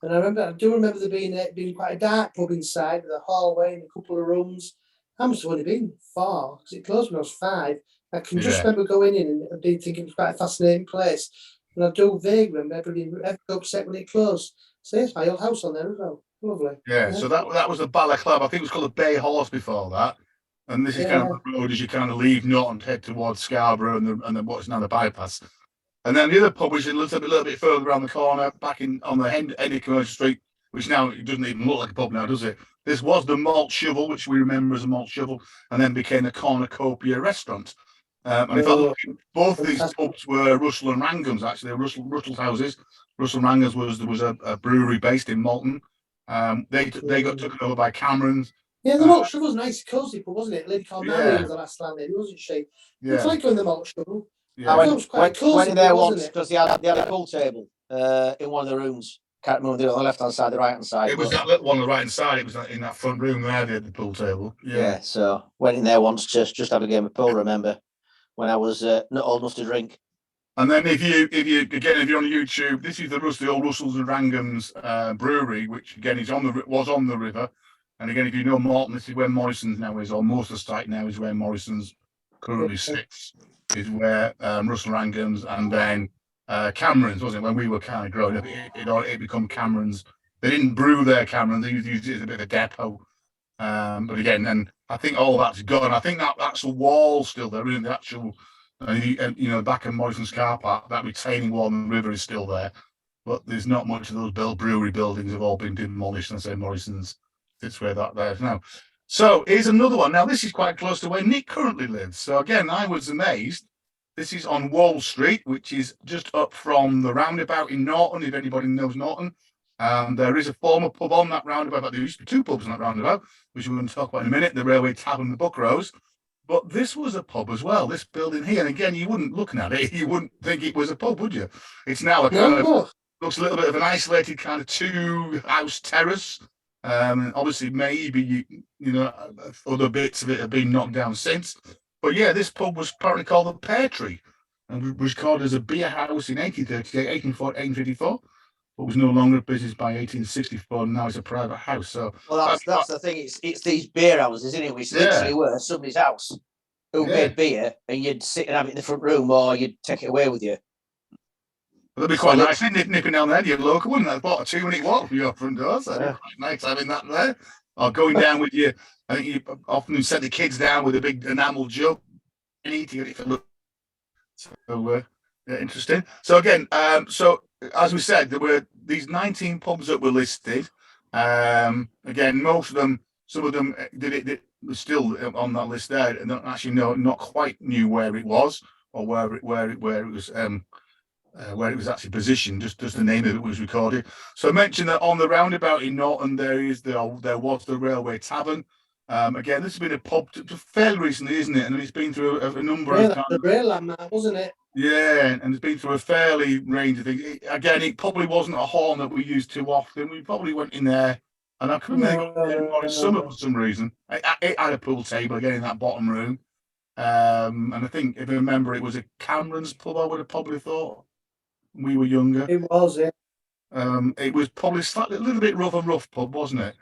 And I do remember there being quite a dark pub inside with a hallway and a couple of rooms. How much would it have been? 4, because it closed when I was 5. I can just remember going in and being thinking it was quite a fascinating place. And I do vaguely remember being upset when it closed. So yes, my old house on there as well. Lovely. Yeah, so that was the Balaclava. I think it was called the Bay Horse before that. And this is kind of the road as you kind of leave Norton, head towards Scarborough and then what's now the bypass. And then the other pub, which is a little bit further around the corner, back on the end of Commercial Street, which now it doesn't even look like a pub now, does it? This was the Malt Shovel, which we remember as a Malt Shovel, and then became the Cornucopia restaurant. And if I look, both these pubs were Russell and Wrangham's, actually. Russell's houses. Russell and Wrangham's was a brewery based in Malton. They got taken over by Cameron's. Yeah, the Malt Shovel was nice, cosy pub, wasn't it? Lady called Mary was the last landlady, wasn't she? Yeah. It's like going the Malt Shovel. Yeah. I went in there once because they had a pool table in one of the rooms. Can't remember on the left hand side, the right hand side. It was that little one on the right hand side. It was in that front room there, the pool table. Yeah. So went in there once just have a game of pool. Remember when I was not old enough to drink. And then if you're on YouTube, this is the old Russell's and Wrangham's brewery, which again was on the river. And again, if you know Morton, this is where Morrison's now is, or most of the site now is where Morrison's currently sits. Is where Russell Wrangham's and then Cameron's, wasn't it? When we were kind of growing up, it become Cameron's. They didn't brew their Cameron; they used it as a bit of a depot. But again, and I think all that's gone. I think that's a wall still there, isn't the actual, back in Morrison's car park, that retaining wall on the river is still there. But there's not much of those brewery buildings have all been demolished. And I say Morrison's sits where that there is now. So here's another one. Now, this is quite close to where Nick currently lives. So again, I was amazed. This is on Wall Street, which is just up from the roundabout in Norton, if anybody knows Norton. There is a former pub on that roundabout. There used to be 2 pubs on that roundabout, which we're going to talk about in a minute, the Railway Tavern and the Buckrose. But this was a pub as well, this building here. And again, you wouldn't, looking at it, you wouldn't think it was a pub, would you? It's now a kind of, looks a little bit of an isolated kind of 2-house terrace. Obviously, maybe other bits of it have been knocked down since. But yeah, this pub was apparently called the Pear Tree, and was called as a beer house in 1854, but was no longer a business by 1864. And now it's a private house. So that's the thing. It's these beer houses, isn't it? Which literally were somebody's house who made beer, and you'd sit and have it in the front room, or you'd take it away with you. That'd be quite nice, nipping down there to your local, wouldn't it? I bought a 2-minute walk from your front door, so that'd be quite nice having that there. Or going down with you. I think you often send the kids down with a big enamel jug and eating it for look. So interesting. So again, so as we said, there were these 19 pubs that were listed. Again, most of them, some of them were still on that list there, and actually not quite knew where it was or where it was actually positioned, just the name of it was recorded. So I mentioned that on the roundabout in Norton, there was the Railway Tavern. Again, this has been a pub fairly recently, isn't it? And it's been through a number of times. The rail landmark, wasn't it? Yeah, and it's been through a fairly range of things. It probably wasn't a horn that we used too often. We probably went in there, and I couldn't remember in summer for some reason. It had a pool table again in that bottom room. And I think, if I remember, it was a Cameron's pub, I would have probably thought. We were younger. It was, yeah. It was probably a little bit rough pub, wasn't it?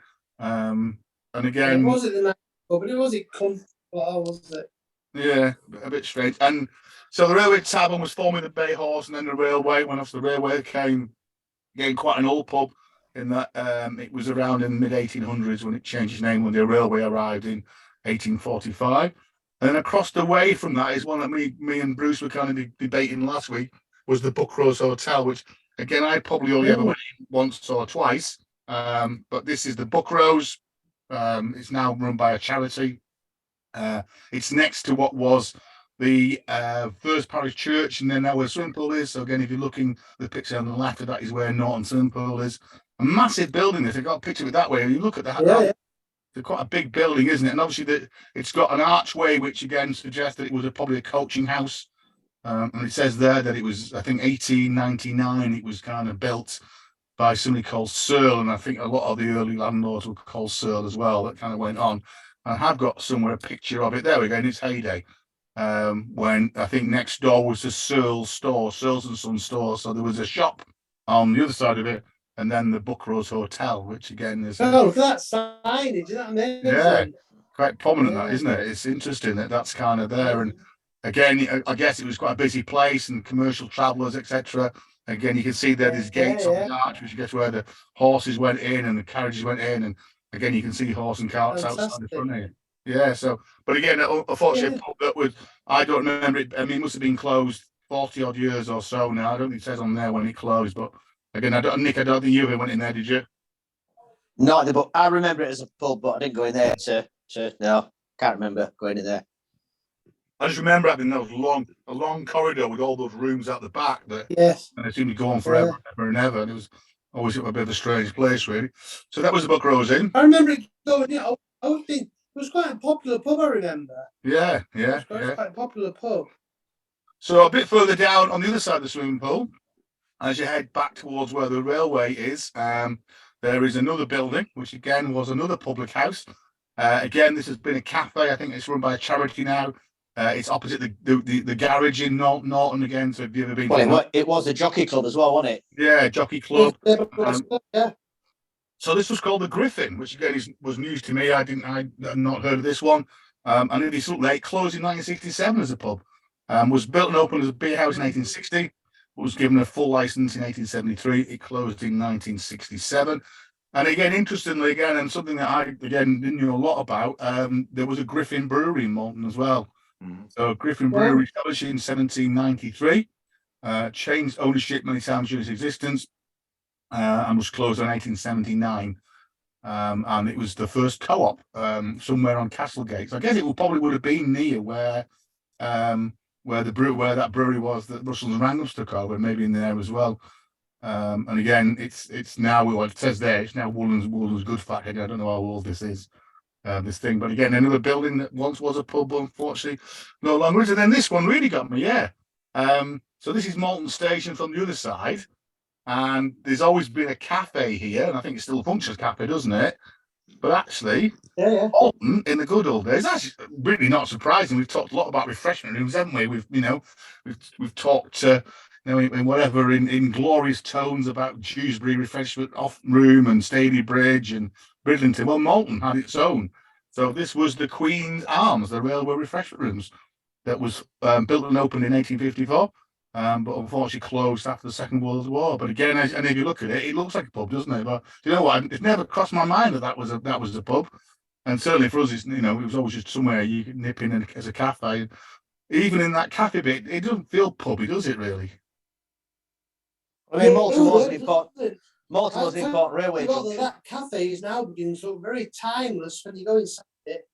And again, it wasn't the nice pub, but it wasn't comfortable, was it? Yeah, a bit strange. And so the Railway Tavern was formerly the Bay Horse, and then the railway. When after the railway came, again, quite an old pub. in that it was around in the mid 1800s when it changed its name when the railway arrived in 1845. And then across the way from that is one that me and Bruce were kind of debating last week, was the Buckrose Hotel, which again I probably only ever went in once or twice. But this is the Buckrose. It's now run by a charity. It's next to what was the first parish church, and then now where the swimming pool is. So again, if you're looking, the picture on the left of that is where Norton swimming pool is. A massive building. This I got a picture of it that way. And you look at that. It's quite a big building, isn't it? And obviously, it's got an archway, which again suggests that it was probably a coaching house. And it says there that it was, I think, 1899. It was kind of built by somebody called Searle, and I think a lot of the early landlords were called Searle as well. That kind of went on. I have got somewhere a picture of it. There we go, in its heyday. When I think next door was the Searle's store, Searle's and Son store. So there was a shop on the other side of it, and then the Buckrose Hotel, which again is. Oh, look at that signage! Isn't that amazing? Yeah, quite prominent, that, isn't it? It's interesting that that's kind of there. And again, I guess it was quite a busy place and commercial travellers, etc. Again, you can see there's gates on the arch, which you get where the horses went in and the carriages went in, and again you can see horse and carts outside the front here. Yeah, so but again, unfortunately, that was, I don't remember it. I mean, it must have been closed 40 odd years or so now. I don't think it says on there when it closed, but again, Nick, I don't think you ever went in there, did you? Not but I remember it as a pub, but I didn't go in there to no, can't remember going in there. I just remember having a long corridor with all those rooms at the back that, and it seemed to go on forever and ever, and it was always a bit of a strange place, really. So that was the Buckrose Inn. I remember it going. Yeah, I would think it was quite a popular pub. I remember. Yeah. Quite a popular pub. So a bit further down on the other side of the swimming pool, as you head back towards where the railway is, there is another building, which again was another public house. Again, this has been a cafe. I think it's run by a charity now. It's opposite the garage in Norton again. So have you ever been? Well, it was a jockey club as well, wasn't it? Yeah, jockey club. Yeah. So this was called the Griffin, which again was news to me. I'd not heard of this one. And it closed in 1967 as a pub. Was built and opened as a beer house in 1860. Was given a full license in 1873. It closed in 1967. And again, interestingly, and something that I didn't know a lot about, there was a Griffin Brewery in Morton as well. So Griffin Brewery established in 1793, changed ownership many times during its existence, and was closed in 1879. And it was the first co-op somewhere on Castlegate. So I guess it probably would have been near where that brewery was that Russells and Wranglers took over, maybe in there as well. And again, it's now what it says there. It's now Woolland's Good Factory. I don't know how old this is. This thing, but again, another building that once was a pub, unfortunately, no longer is. And then this one really got me, so this is Malton Station from the other side, and there's always been a cafe here, and I think it still functions as a cafe, doesn't it? But actually, Malton in the good old days, that's really not surprising. We've talked a lot about refreshment rooms, haven't we? We've talked, in whatever in glorious tones about Dewsbury refreshment off room and Staley Bridge and Bridlington. Well, Malton had its own. So this was the Queen's Arms, the railway refreshment rooms, that was built and opened in 1854, but unfortunately closed after the Second World War. But again, and if you look at it, it looks like a pub, doesn't it? But you know what? It never crossed my mind that was a pub. And certainly for us, it was always just somewhere you could nip in as a cafe. Even in that cafe bit, it doesn't feel pubby, does it really? I mean, Malton was an important railway junction. That cafe is now beginning to look very timeless when you go inside it.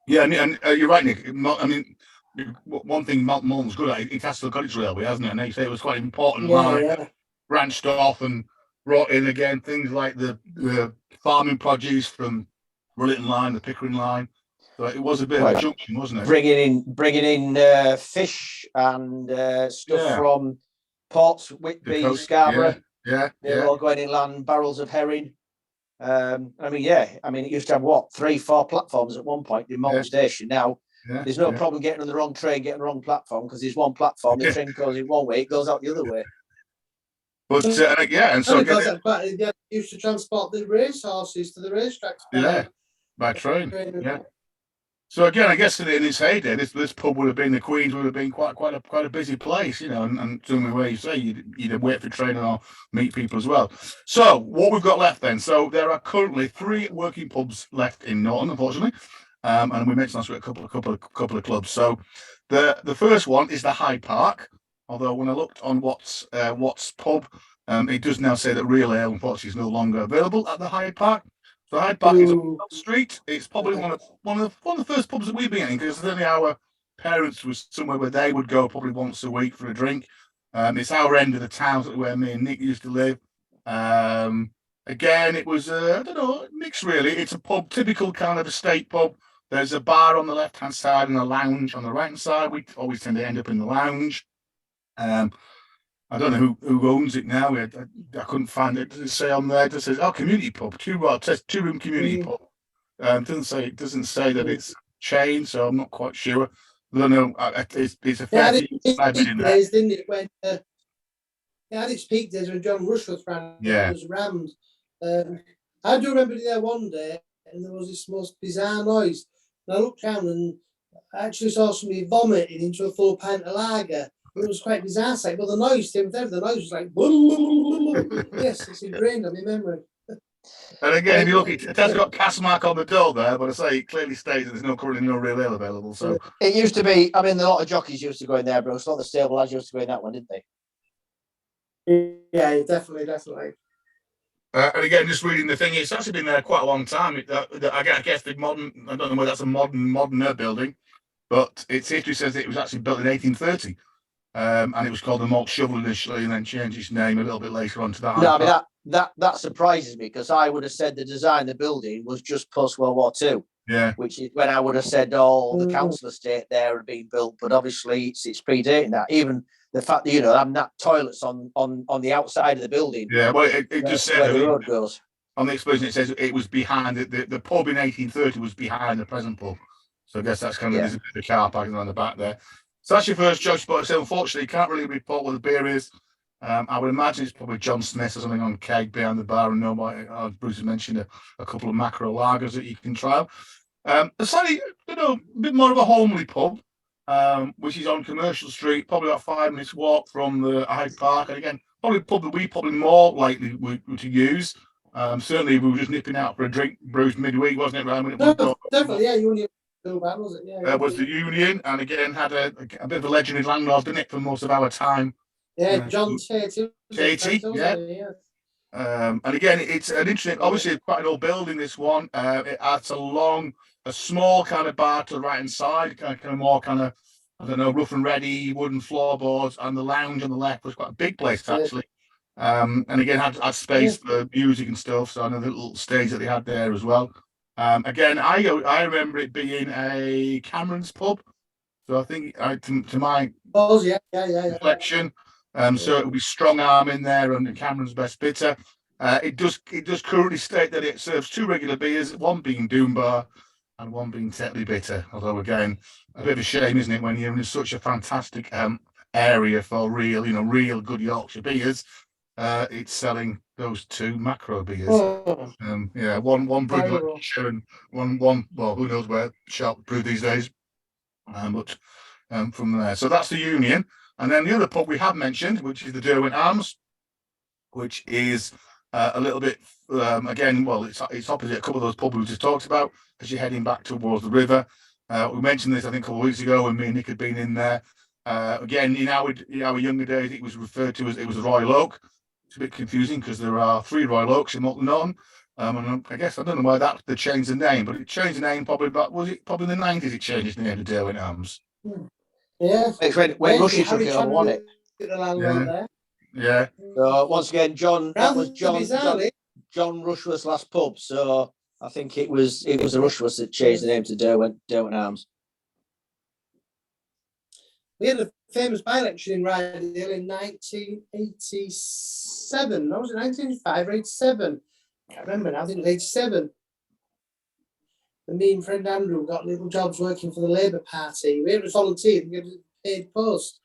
Yeah, and you're right, Nick. I mean, one thing Malton's good at, it has still got its railway, hasn't it? And they say it was quite important line, branched off and brought in again things like the farming produce from Rillington Line, the Pickering Line. So it was a bit of a junction, wasn't it? Bringing in fish and stuff from Ports, Whitby, Scarborough. Yeah. All going inland, barrels of herring. It used to have 3-4 platforms at one point in Malton Station. Now there's no problem getting on the wrong train, getting on the wrong platform, because there's one platform. The train goes in one way, it goes out the other way. But and so they used to transport the race horses to the racetracks. By train. Yeah. So again, I guess in its heyday, this pub would have been the Queen's would have been quite a busy place, and somewhere where you say you'd wait for training or meet people as well. So what we've got left then? So there are currently 3 working pubs left in Norton, unfortunately, and we mentioned last week a couple of clubs. So the first one is the Hyde Park. Although when I looked on What's pub, it does now say that real ale unfortunately is no longer available at the Hyde Park. So Hyde Park is on Street. It's probably one of the first pubs that we've been in, because certainly our parents was somewhere where they would go probably once a week for a drink. It's our end of the town where me and Nick used to live. Again, it was I don't know, mixed really. It's a pub, typical kind of estate pub. There's a bar on the left hand side and a lounge on the right hand side. We always tend to end up in the lounge. I don't know who owns it now. I couldn't find it. Does it say on there? It just says, community pub, 2-room community pub. Doesn't say that it's chain, so I'm not quite sure. I don't know. It's a fair few in there. Days, didn't it? When it had its peak days when John Rushworth ran. Yeah. It was rammed. I do remember there one day, and there was this most bizarre noise. And I looked down and I actually saw somebody vomiting into a full pint of lager. It was quite bizarre, but the noise, Tim, the noise was like, yes, it's ingrained on my memory. And again, if you look, it has got cast mark on the door there, but I say it clearly states that there's currently no real ale available. So it used to be. I mean, a lot of jockeys used to go in there, Bruce. A lot of the stable lads used to go in that one, didn't they? Yeah, definitely. And again, just reading the thing, it's actually been there quite a long time. I guess the modern, I don't know whether that's a modern building, but its history says it was actually built in 1830. And it was called the Malt Shovel initially, and then changed its name a little bit later on to that. No, I mean that surprises me, because I would have said the design of the building was just post World War II. Yeah, which is when I would have said, the council estate there had been built, but obviously it's predating that. Even the fact that having that toilets on the outside of the building. Yeah, well, it just said where the road goes. On the explosion, it says it was behind the pub in 1830 was behind the present pub. So I guess that's kind of there's a bit of the car parking on the back there. So that's your first judge spot. So unfortunately, you can't really report what the beer is. I would imagine it's probably John Smith or something on keg behind the bar, and as Bruce has mentioned, a couple of macro lagers that you can try. A slightly, a bit more of a homely pub, which is on Commercial Street, probably about 5 minutes walk from the Hyde Park. And again, probably a pub that we probably more likely to use. Certainly, we were just nipping out for a drink, Bruce, midweek, wasn't it? Right? Definitely, yeah. You only bad, was it? Yeah. Was the Union, and again had a bit of a legendary landlord, didn't it, for most of our time? Yeah, John Tatey. Yeah. And again, it's an interesting, obviously quite an old building, this one. It adds a small kind of bar to the right hand side, kind of more kind of, I don't know, rough and ready wooden floorboards, and the lounge on the left was quite a big place actually. And again, had space for music and stuff. So I know the little stage that they had there as well. Again, I remember it being a Cameron's pub. So I think to my reflection, so it will be Strong Arm in there and Cameron's Best Bitter. It does currently state that it serves 2 regular beers, one being Doombar and one being Tetley Bitter. Although again, a bit of a shame, isn't it, when you're in such a fantastic area for real good Yorkshire beers. It's selling those 2 macro beers. One brewed like Yorkshire and one. Well, who knows where shop brewed these days. But from there, so that's the Union, and then the other pub we have mentioned, which is the Derwent Arms, which is a little bit again. Well, it's opposite a couple of those pubs we just talked about as you're heading back towards the river. We mentioned this, I think, a couple of weeks ago when me and Nick had been in there. Again, in our younger days, it was referred to as it was the Royal Oak. It's a bit confusing because there are 3 Royal Oaks in Norton. And I guess I don't know why they changed the name, but it changed the name probably. But was it probably in the 90s? It changed its name to Derwent Arms. Yeah, it's when Rushy took it over, wasn't it? Yeah. So once again, John Rushworth's last pub. So I think it was the Rushworths that changed the name to Derwent Arms. We had a famous by-election in Rydal in 1987. Or was it 1985 or 87? I can't remember now. I think it was 87. And me and friend Andrew got little jobs working for the Labour Party. We was volunteered and given a paid post.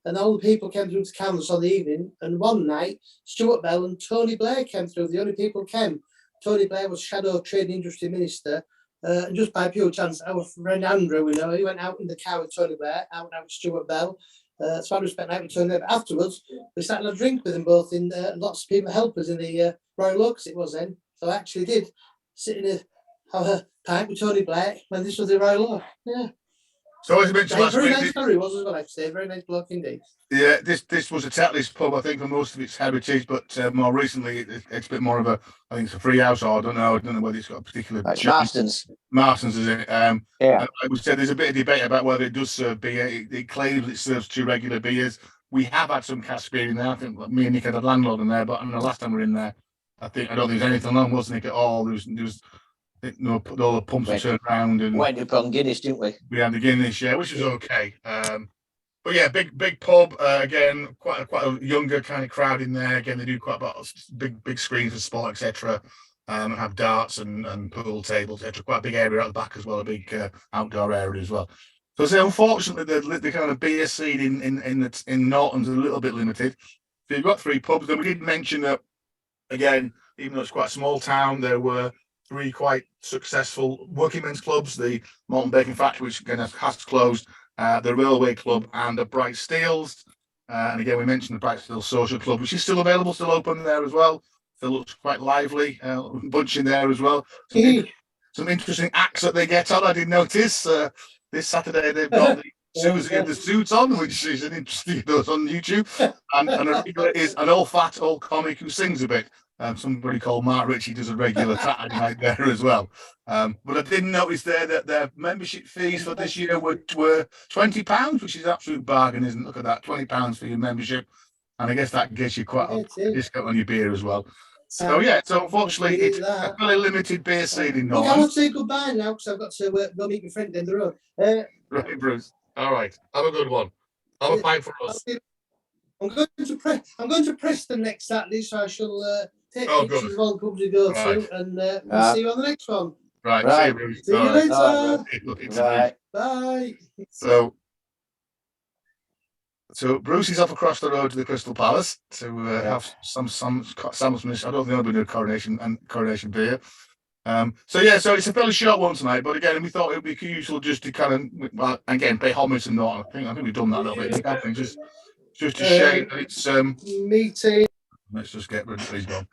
And all the people came through to canvass on the evening. And one night, Stuart Bell and Tony Blair came through. The only people came. Tony Blair was Shadow Trade and Industry Minister. And just by pure chance, our friend Andrew, he went out in the car with Tony Blair, out and out with Stuart Bell. So I spent night with Tony Blair. But afterwards, we sat and had a drink with them both. In lots of people helped us in the Royal Oak, it was then. So I actually did sit in have a pint with Tony Blair when this was the Royal Oak. Yeah. So as I mentioned last very week, nice fellow he was as well, I have to say. Very nice bloke indeed. Yeah, this was a Tetley's pub, I think, for most of its heritage, but more recently it's a bit more of a, I think it's a free house, or I don't know whether it's got a particular. It's Marston's. Marston's is it? Yeah. I would say there's a bit of debate about whether it does serve beer. It claims it serves 2 regular beers. We have had some cask beer in there. I think me and Nick had a landlord in there, but the last time we were in there, I don't think there was anything on, wasn't it, at all? There was all the pumps were turned around, and went up on Guinness, didn't we? We had the Guinness, yeah, which was okay. But yeah, big pub again. Quite a younger kind of crowd in there. Again, they do quite a lot of big screens for sport, etc. Have darts and pool tables, etc. Quite a big area at the back as well, a big outdoor area as well. So unfortunately, the kind of beer scene in Norton's a little bit limited. So you've got 3 pubs. Then we did mention that again, even though it's quite a small town, there were 3 quite successful working men's clubs: the Morton Baking Factory, which again has closed, the Railway Club, and the Bright Steels. And again, we mentioned the Bright Steels Social Club, which is still available, still open there as well. Still looks quite lively, bunch in there as well. Some interesting acts that they get on. I did notice this Saturday they've got the Susie in the suit on, which is an interesting those on YouTube. And a regular is an old fat old comic who sings a bit. Somebody called Mark Ritchie does a regular Saturday night there as well. But I did notice there that their membership fees for this year were £20, which is an absolute bargain, isn't it? Look at that, £20 for your membership. And I guess that gets you quite a discount on your beer as well. So yeah, so unfortunately it's a fairly limited beer scene in Norton. Look, I want to say goodbye now because I've got to go meet my friend down the road. Right, Bruce. All right, have a good one. Have a pint for us. I'm going to Preston next Saturday, so I shall take pictures of all the pubs we go to, and we'll see you on the next one. Right. See you, Bruce. See you later. Right. Bye. So Bruce is off across the road to the Crystal Palace to have some samples. I don't think I'll be doing Coronation Beer. So it's a fairly short one tonight, but again, we thought it would be useful just to kind of again pay homage to Norton. I think we've done that a little bit. I think just a shame that it's meeting. Let's just get rid of these gone.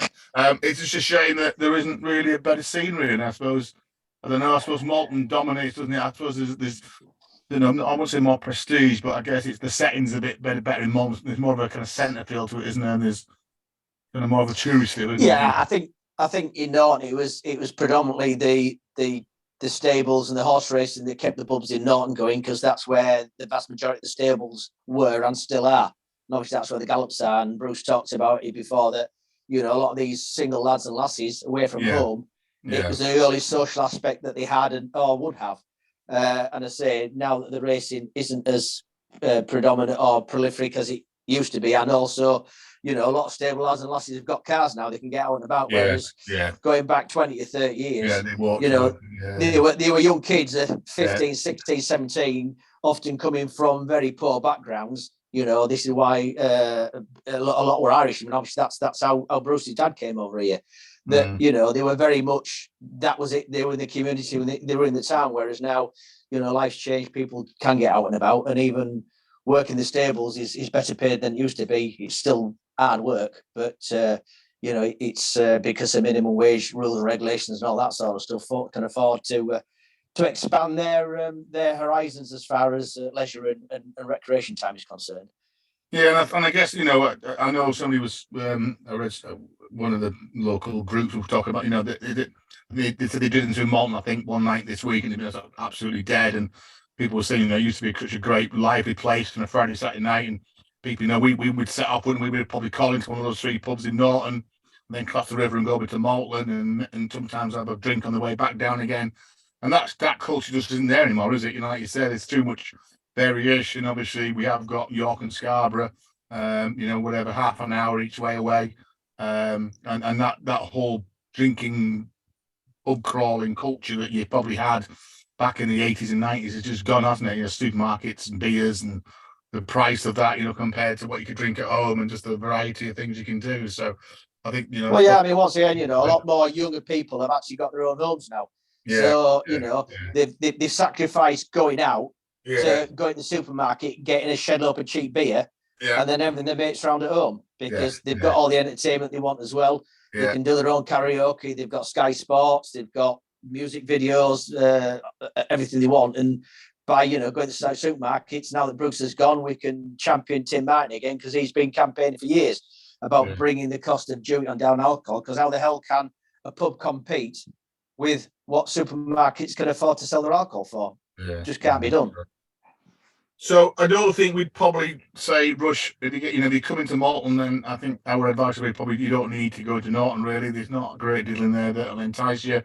It's just a shame that there isn't really a better scenery, and I suppose Morton dominates, doesn't it? I suppose there's I won't say more prestige, but I guess it's the setting's a bit better in Morton. There's more of a kind of centre feel to it, isn't there? And there's kind of more of a tourist feel, isn't it? I think in Norton it was predominantly the stables and the horse racing that kept the pubs in Norton going, because that's where the vast majority of the stables were and still are. And obviously that's where the gallops are. And Bruce talked about it before that, a lot of these single lads and lassies away from home, it was the early social aspect that they had or would have. And I say now that the racing isn't as predominant or prolific as it used to be, and also, a lot of stable lads and lassies have got cars now; they can get out and about. Whereas going back 20 or 30 years, they were young kids, 15, 16, 17, often coming from very poor backgrounds. This is why a lot were Irish, and obviously that's how Bruce's dad came over here. That they were very much, that was it. They were in the community, they were in the town. Whereas now, life's changed. People can get out and about, and even work in the stables is better paid than it used to be. It's still hard work, but it's because of minimum wage rules and regulations and all that sort of stuff. Can afford to expand their horizons as far as leisure and recreation time is concerned. Yeah, and I guess I know somebody was I read one of the local groups were talking about they said they did into Morton, I think, one night this week, and it was absolutely dead. And people were saying it used to be such a great lively place on a Friday, Saturday night, and people we would set up, wouldn't we? We'd probably call into one of those 3 pubs in Norton, and then cross the river and go over to Maltland, and sometimes have a drink on the way back down again. And that culture just isn't there anymore, is it? Like you said, it's too much variation. Obviously, we have got York and Scarborough, whatever, half an hour each way away, and that whole drinking, pub crawling culture that you probably had back in the 80s and 90s has just gone, hasn't it? Supermarkets and beers and the price of that, compared to what you could drink at home and just the variety of things you can do. So I think, Well, yeah, once again, a lot more younger people have actually got their own homes now. So, they've sacrificed going out Yeah. to go to the supermarket, getting a shed load of cheap beer, and then having their mates round at home because they've got all the entertainment they want as well. They can do their own karaoke. They've got Sky Sports. They've got music videos, everything they want. And by, going to the supermarkets, now that Bruce has gone, we can champion Tim Martin again because he's been campaigning for years about bringing the cost of duty on down alcohol. Because how the hell can a pub compete with what supermarkets can afford to sell their alcohol for? Just can't be done. So I don't think we'd probably say rush. If you come into Malton, then I think our advice would be probably you don't need to go to Norton. Really, there's not a great deal in there that'll entice you,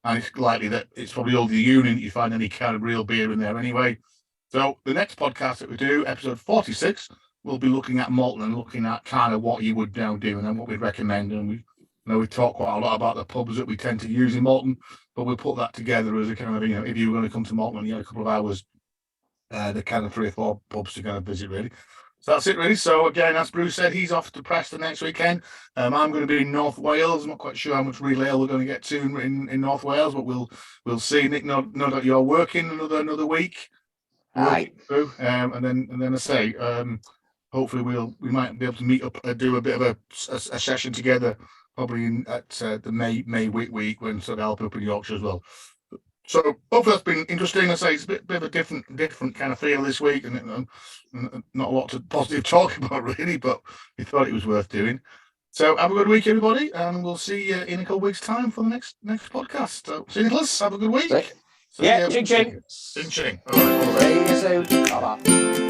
and it's likely that it's probably all the Union that you find any kind of real beer in there anyway. So the next podcast that we do, episode 46, we'll be looking at Malton and looking at kind of what you would now do and then what we'd recommend. And we talk quite a lot about the pubs that we tend to use in Malton, but we'll put that together as a kind of if you were going to come to Malton and you had a couple of hours. The kind of 3 or 4 pubs to kind of visit, really. So that's it, really. So again, as Bruce said, he's off to Preston next weekend. I'm going to be in North Wales. I'm not quite sure how much relay we're going to get to in North Wales, but we'll see. Nick, no doubt you're working another week. Right. And then I say, hopefully we might be able to meet up and do a bit of a session together, probably at the May week when sort of help up in Yorkshire as well. So hopefully that's been interesting. I say it's a bit of a different kind of feel this week, and not a lot to positive talk about really, but we thought it was worth doing. So have a good week, everybody, and we'll see you in a couple of weeks' time for the next podcast. So see you, Nicholas. Have a good week. Ching ching. Ching ching. All right. See you soon. Bye-bye.